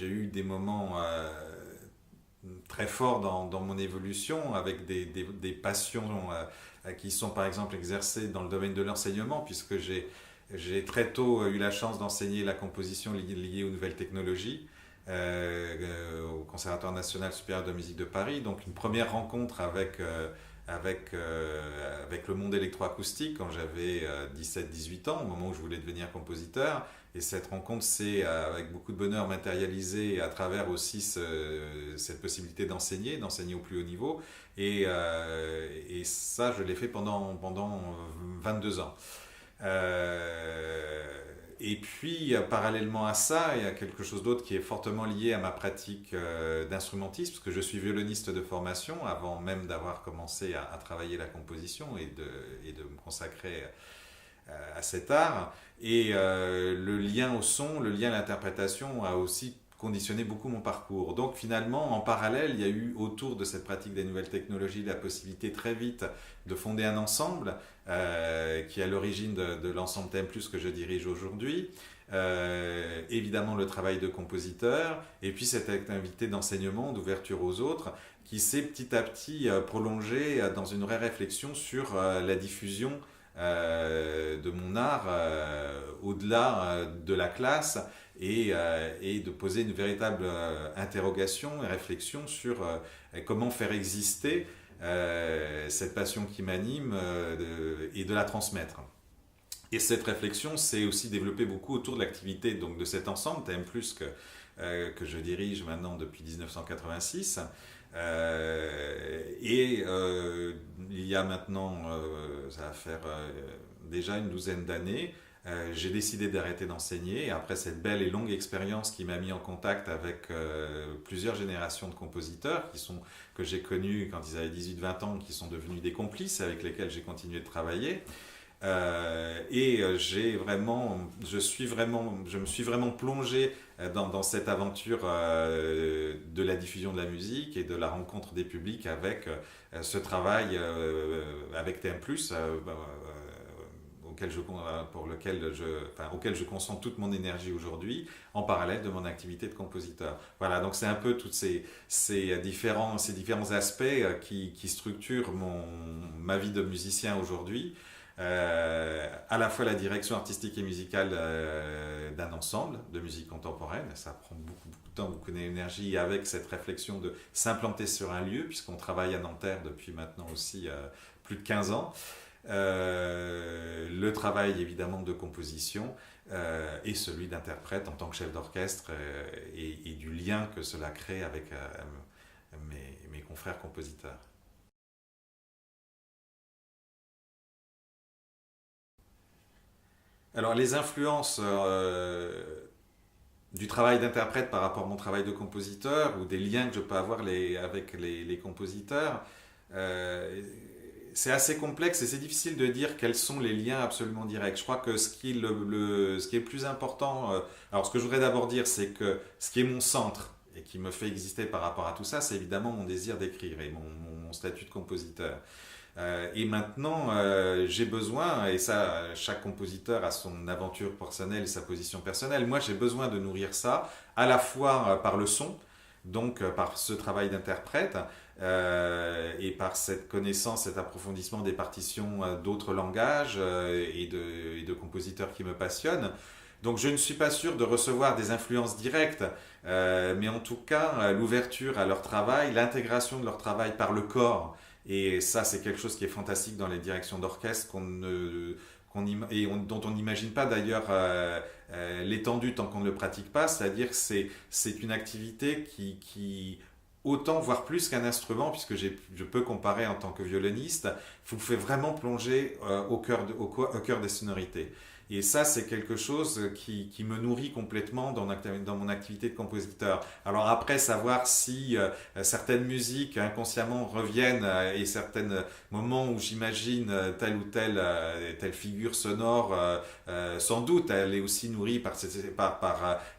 il y a eu des moments très forts dans mon évolution, avec des passions qui sont par exemple exercées dans le domaine de l'enseignement, puisque j'ai très tôt eu la chance d'enseigner la composition liée aux nouvelles technologies au Conservatoire national supérieur de musique de Paris. Donc une première rencontre avec le monde électroacoustique quand j'avais 17-18 ans, au moment où je voulais devenir compositeur. Et cette rencontre s'est, avec beaucoup de bonheur, matérialisée à travers aussi cette possibilité d'enseigner au plus haut niveau. Et ça, je l'ai fait pendant 22 ans. Et puis, parallèlement à ça, il y a quelque chose d'autre qui est fortement lié à ma pratique d'instrumentisme, parce que je suis violoniste de formation, avant même d'avoir commencé à travailler la composition et de me consacrer à cet art. Et le lien au son, le lien à l'interprétation a aussi conditionné beaucoup mon parcours. Donc finalement, en parallèle, il y a eu autour de cette pratique des nouvelles technologies la possibilité très vite de fonder un ensemble qui est à l'origine de l'ensemble TM+, que je dirige aujourd'hui. Évidemment le travail de compositeur, et puis cette activité d'enseignement, d'ouverture aux autres, qui s'est petit à petit prolongée dans une vraie réflexion sur la diffusion de mon art au-delà de la classe et de poser une véritable interrogation et réflexion sur comment faire exister cette passion qui m'anime et de la transmettre. Et cette réflexion s'est aussi développée beaucoup autour de l'activité donc de cet ensemble TM+, que je dirige maintenant depuis 1986. Il y a maintenant, ça va faire déjà une douzaine d'années, j'ai décidé d'arrêter d'enseigner après cette belle et longue expérience qui m'a mis en contact avec plusieurs générations de compositeurs que j'ai connus quand ils avaient 18-20 ans, qui sont devenus des complices avec lesquels j'ai continué de travailler. Je me suis vraiment plongé dans cette aventure de la diffusion de la musique et de la rencontre des publics avec ce travail avec TM+, auquel je concentre toute mon énergie aujourd'hui, en parallèle de mon activité de compositeur. Voilà, donc c'est un peu tous ces différents aspects qui structurent ma vie de musicien aujourd'hui. À la fois la direction artistique et musicale d'un ensemble de musique contemporaine, ça prend beaucoup de temps, beaucoup d'énergie, avec cette réflexion de s'implanter sur un lieu, puisqu'on travaille à Nanterre depuis maintenant aussi plus de 15 ans. Le travail évidemment de composition et celui d'interprète en tant que chef d'orchestre et du lien que cela crée avec mes confrères compositeurs. Alors les influences du travail d'interprète par rapport à mon travail de compositeur, ou des liens que je peux avoir avec les compositeurs, c'est assez complexe et c'est difficile de dire quels sont les liens absolument directs. Je crois que ce qui est le plus important, alors ce que je voudrais d'abord dire, c'est que ce qui est mon centre et qui me fait exister par rapport à tout ça, c'est évidemment mon désir d'écrire et mon statut de compositeur. Et maintenant, j'ai besoin, et ça, chaque compositeur a son aventure personnelle et sa position personnelle. Moi, j'ai besoin de nourrir ça, à la fois par le son, donc par ce travail d'interprète, et par cette connaissance, cet approfondissement des partitions d'autres langages et de compositeurs qui me passionnent. Donc je ne suis pas sûr de recevoir des influences directes, mais en tout cas, l'ouverture à leur travail, l'intégration de leur travail par le corps, et ça c'est quelque chose qui est fantastique dans les directions d'orchestre dont on n'imagine pas d'ailleurs l'étendue tant qu'on ne le pratique pas, c'est-à-dire que c'est une activité qui autant, voire plus qu'un instrument, puisque je peux comparer en tant que violoniste, vous fait vraiment plonger au cœur des sonorités. Et ça, c'est quelque chose qui me nourrit complètement dans mon activité de compositeur. Alors après, savoir si certaines musiques inconsciemment reviennent et certains moments où j'imagine telle ou telle figure sonore, sans doute, elle est aussi nourrie par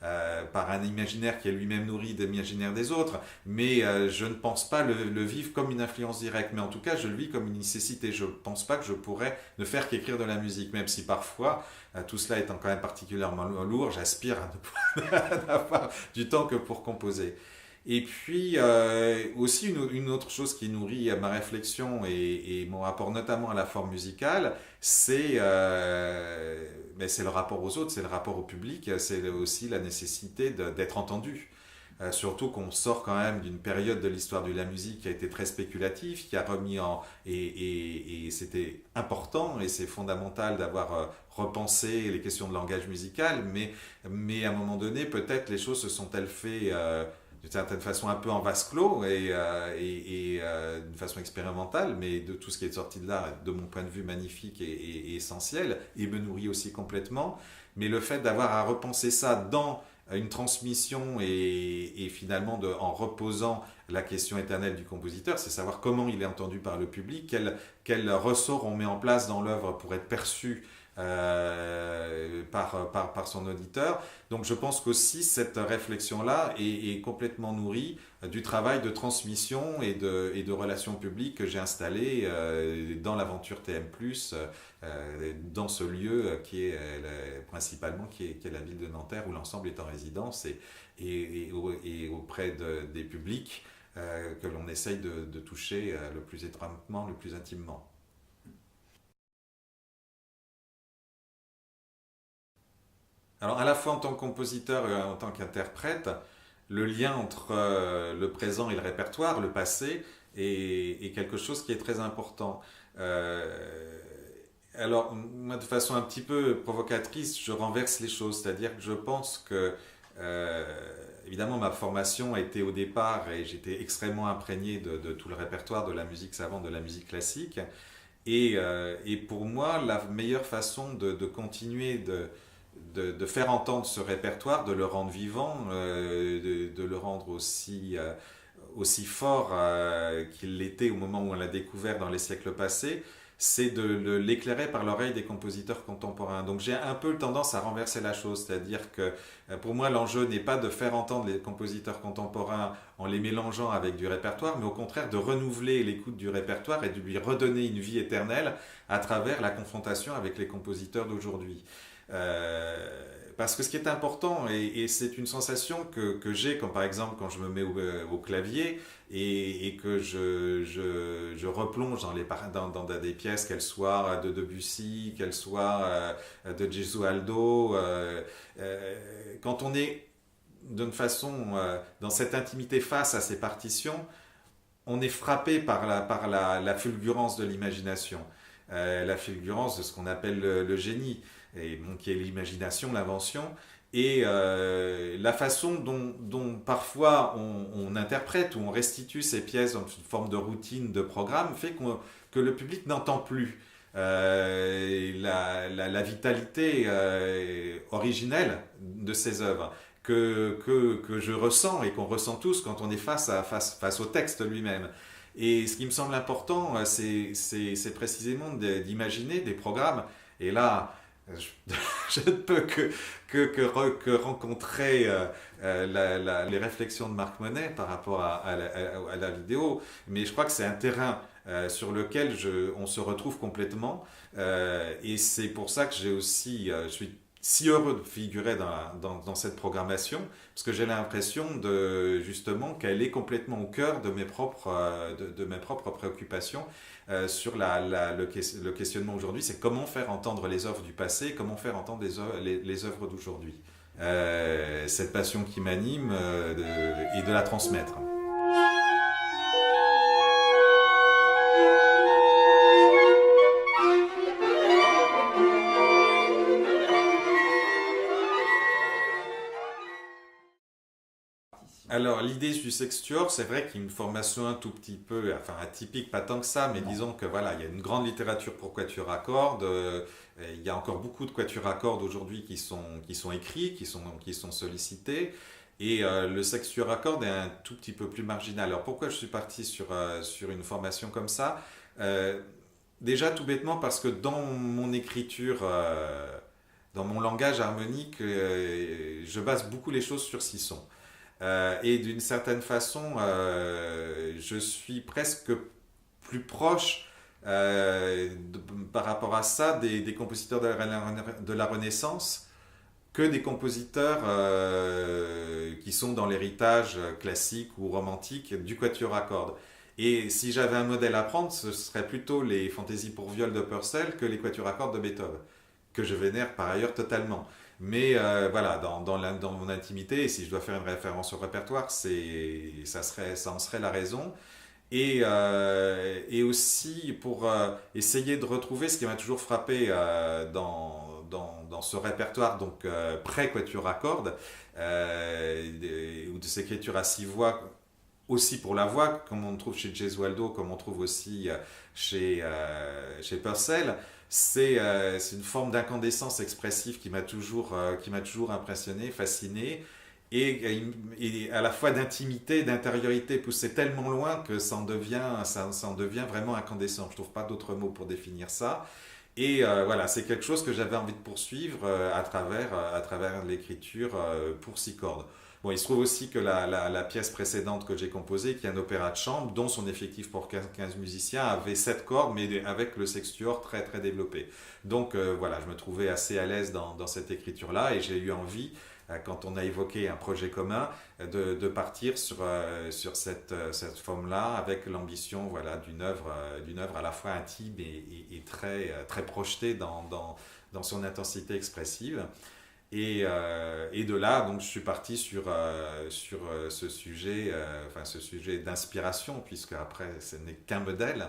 un imaginaire qui est lui-même nourri de l'imaginaire des autres, mais je ne pense pas le vivre comme une influence directe, mais en tout cas, je le vis comme une nécessité. Je ne pense pas que je pourrais ne faire qu'écrire de la musique, même si parfois tout cela étant quand même particulièrement lourd, j'aspire à ne pas avoir du temps que pour composer. Et puis aussi une autre chose qui nourrit ma réflexion et mon rapport notamment à la forme musicale, c'est le rapport aux autres, c'est le rapport au public, c'est aussi la nécessité d'être entendu. Surtout qu'on sort quand même d'une période de l'histoire de la musique qui a été très spéculative, qui a remis en... Et c'était important et c'est fondamental d'avoir repensé les questions de langage musical, mais à un moment donné, peut-être les choses se sont-elles fait d'une certaine façon un peu en vase clos et d'une façon expérimentale, mais de tout ce qui est sorti de là, de mon point de vue, magnifique et essentiel, et me nourrit aussi complètement. Mais le fait d'avoir à repenser ça dans une transmission et finalement en reposant la question éternelle du compositeur, c'est savoir comment il est entendu par le public, quel ressort on met en place dans l'œuvre pour être perçu par son auditeur. Donc je pense qu'aussi cette réflexion-là est complètement nourrie du travail de transmission et de relations publiques que j'ai installé dans l'aventure TM+, dans ce lieu qui est principalement qui est la ville de Nanterre où l'ensemble est en résidence et auprès des publics que l'on essaye de toucher le plus étroitement, le plus intimement. Alors à la fois en tant que compositeur et en tant qu'interprète, le lien entre le présent et le répertoire, le passé, est quelque chose qui est très important. Euh, alors, moi, de façon un petit peu provocatrice, je renverse les choses, c'est-à-dire que je pense que, évidemment, ma formation a été au départ, et j'étais extrêmement imprégné de tout le répertoire de la musique savante, de la musique classique, et pour moi, la meilleure façon de continuer de faire entendre ce répertoire, de le rendre vivant, de le rendre aussi fort qu'il l'était au moment où on l'a découvert dans les siècles passés, c'est de l'éclairer par l'oreille des compositeurs contemporains. Donc j'ai un peu tendance à renverser la chose, c'est-à-dire que pour moi l'enjeu n'est pas de faire entendre les compositeurs contemporains en les mélangeant avec du répertoire, mais au contraire de renouveler l'écoute du répertoire et de lui redonner une vie éternelle à travers la confrontation avec les compositeurs d'aujourd'hui. Parce que ce qui est important, et c'est une sensation que j'ai, comme par exemple quand je me mets au clavier et que je replonge dans des pièces, qu'elles soient de Debussy, qu'elles soient de Gesualdo, quand on est d'une façon dans cette intimité face à ces partitions, on est frappé par la fulgurance de l'imagination, la fulgurance de ce qu'on appelle le génie, qui est l'imagination, l'invention, et la façon dont parfois on interprète ou on restitue ces pièces dans une forme de routine, de programme, fait que le public n'entend plus la vitalité originelle de ces œuvres. Que je ressens et qu'on ressent tous quand on est face au texte lui-même. Et ce qui me semble important, c'est précisément d'imaginer des programmes. Et là, je ne peux que rencontrer les réflexions de Marc Monet par rapport à la vidéo. Mais je crois que c'est un terrain sur lequel on se retrouve complètement. Et c'est pour ça que je suis si heureux de figurer dans cette programmation, parce que j'ai l'impression justement qu'elle est complètement au cœur de mes propres préoccupations sur le questionnement aujourd'hui, c'est comment faire entendre les œuvres du passé, comment faire entendre les œuvres d'aujourd'hui. Cette passion qui m'anime et de la transmettre. Alors, l'idée du sextuor, c'est vrai qu'il y a une formation un tout petit peu, enfin atypique, pas tant que ça, mais disons que voilà, il y a une grande littérature pour quatuor à cordes. Il y a encore beaucoup de quatuors à cordes aujourd'hui qui sont écrits, qui sont sollicités. Et le sextuor à cordes est un tout petit peu plus marginal. Alors, pourquoi je suis parti sur une formation comme ça? Déjà, tout bêtement, parce que dans mon écriture, dans mon langage harmonique, je base beaucoup les choses sur 6 sons. Et d'une certaine façon, je suis presque plus proche par rapport à ça, des compositeurs de la Renaissance que des compositeurs qui sont dans l'héritage classique ou romantique du quatuor à cordes. Et si j'avais un modèle à prendre, ce serait plutôt les fantaisies pour viol de Purcell que les quatuors à cordes de Beethoven, que je vénère par ailleurs totalement. Mais voilà, dans mon intimité, et si je dois faire une référence au répertoire, ça en serait la raison. Et aussi pour essayer de retrouver ce qui m'a toujours frappé dans ce répertoire, donc pré-quatuor à cordes, ou de ces écritures à six voix, aussi pour la voix, comme on trouve chez Gesualdo, comme on trouve aussi chez Purcell. C'est une forme d'incandescence expressive qui m'a toujours impressionné, fasciné, et à la fois d'intimité, d'intériorité poussée tellement loin que ça en devient vraiment incandescent. Je trouve pas d'autres mots pour définir ça. Et voilà, c'est quelque chose que j'avais envie de poursuivre à travers l'écriture pour six cordes. Bon, il se trouve aussi que la pièce précédente que j'ai composée, qui est un opéra de chambre, dont son effectif pour 15 musiciens, avait 7 cordes, mais avec le sextuor très très développé. Donc voilà, je me trouvais assez à l'aise dans cette écriture-là, et j'ai eu envie, quand on a évoqué un projet commun, de partir sur cette forme-là, avec l'ambition voilà, d'une œuvre à la fois intime et très, très projetée dans son intensité expressive. Et de là, donc, je suis parti sur ce sujet d'inspiration, puisque après, ce n'est qu'un modèle,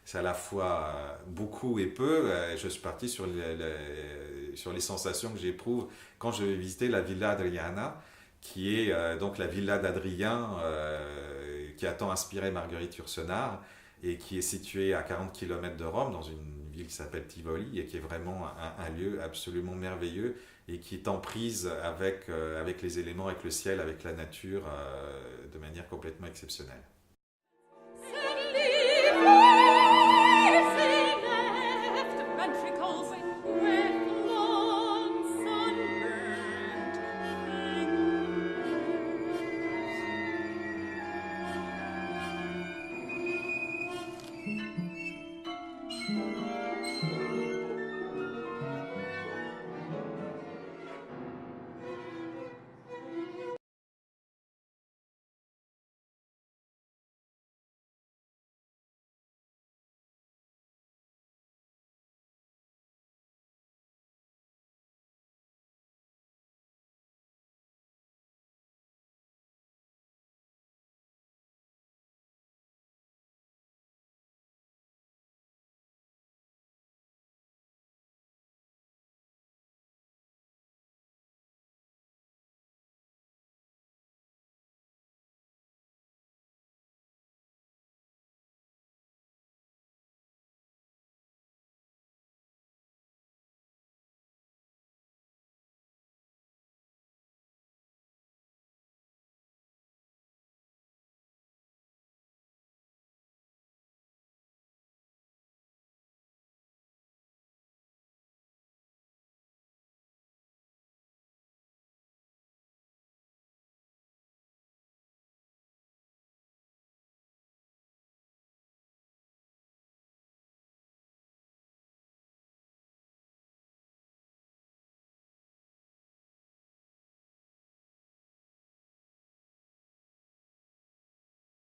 c'est à la fois beaucoup et peu. Je suis parti sur les sensations que j'éprouve quand je vais visiter la Villa Adriana, qui est donc la villa d'Adrien, qui a tant inspiré Marguerite Yourcenar, et qui est située à 40 km de Rome, dans une ville qui s'appelle Tivoli, et qui est vraiment un lieu absolument merveilleux, et qui est en prise avec les éléments, avec le ciel, avec la nature, de manière complètement exceptionnelle.